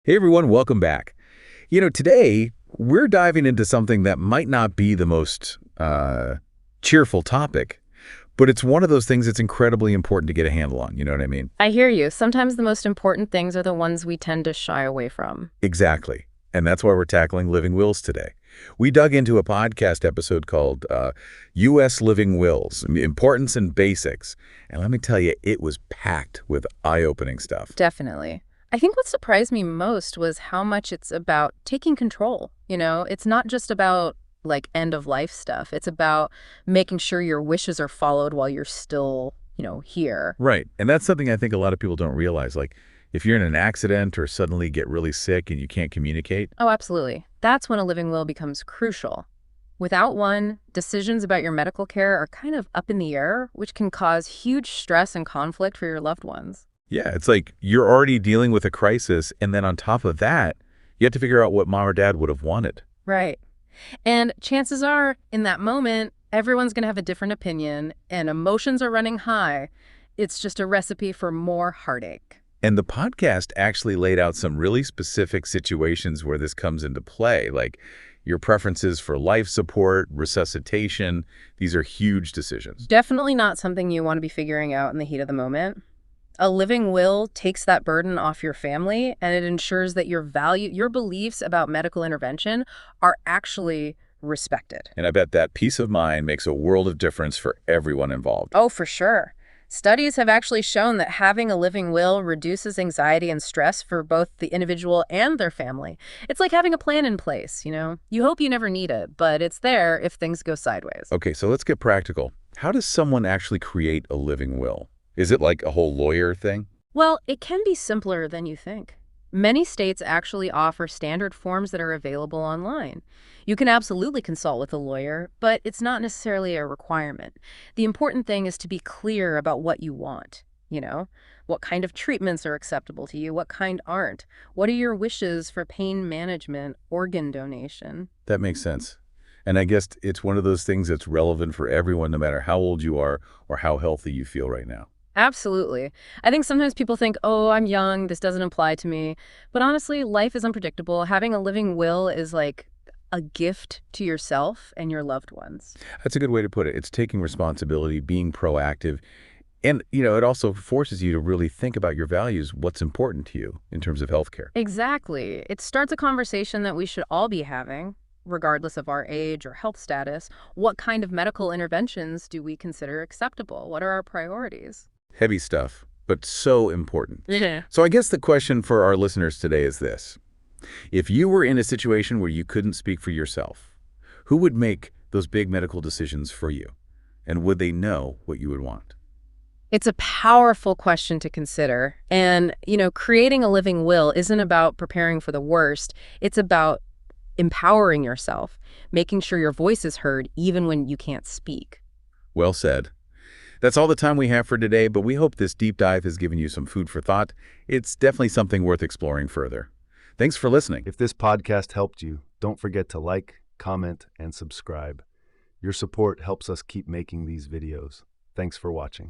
Hey everyone, welcome back. Today we're diving into something that might not be the most cheerful topic, but it's one of those things that's incredibly important to get a handle on. You know what I mean? I hear you. Sometimes the most important things are the ones we tend to shy away from. Exactly. And that's why we're tackling living wills today. We dug into a podcast episode called U.S. Living Wills, Importance and Basics. And let me tell you, it was packed with eye-opening stuff. Definitely. I think what surprised me most was how much it's about taking control. It's not just about like end of life stuff. It's about making sure your wishes are followed while you're still, here. Right. And that's something I think a lot of people don't realize. Like, if you're in an accident or suddenly get really sick and you can't communicate. Oh, absolutely. That's when a living will becomes crucial. Without one, decisions about your medical care are kind of up in the air, which can cause huge stress and conflict for your loved ones. Yeah, it's like you're already dealing with a crisis, and then on top of that, you have to figure out what mom or dad would have wanted. Right. And chances are, in that moment, everyone's going to have a different opinion and emotions are running high. It's just a recipe for more heartache. And the podcast actually laid out some really specific situations where this comes into play, like your preferences for life support, resuscitation. These are huge decisions. Definitely not something you want to be figuring out in the heat of the moment. A living will takes that burden off your family, and it ensures that your beliefs about medical intervention are actually respected. And I bet that peace of mind makes a world of difference for everyone involved. Oh, for sure. Studies have actually shown that having a living will reduces anxiety and stress for both the individual and their family. It's like having a plan in place. You hope you never need it, but it's there if things go sideways. Okay, so let's get practical. How does someone actually create a living will? Is it like a whole lawyer thing? Well, it can be simpler than you think. Many states actually offer standard forms that are available online. You can absolutely consult with a lawyer, but it's not necessarily a requirement. The important thing is to be clear about what you want. What kind of treatments are acceptable to you, what kind aren't. What are your wishes for pain management, organ donation? That makes sense. And I guess it's one of those things that's relevant for everyone, no matter how old you are or how healthy you feel right now. Absolutely. I think sometimes people think, oh, I'm young, this doesn't apply to me. But honestly, life is unpredictable. Having a living will is like a gift to yourself and your loved ones. That's a good way to put it. It's taking responsibility, being proactive, and, it also forces you to really think about your values, what's important to you in terms of healthcare. Exactly. It starts a conversation that we should all be having, regardless of our age or health status. What kind of medical interventions do we consider acceptable? What are our priorities? Heavy stuff, but so important. Yeah. So I guess the question for our listeners today is this. If you were in a situation where you couldn't speak for yourself, who would make those big medical decisions for you? And would they know what you would want? It's a powerful question to consider. And, creating a living will isn't about preparing for the worst. It's about empowering yourself, making sure your voice is heard even when you can't speak. Well said. That's all the time we have for today, but we hope this deep dive has given you some food for thought. It's definitely something worth exploring further. Thanks for listening. If this podcast helped you, don't forget to like, comment, and subscribe. Your support helps us keep making these videos. Thanks for watching.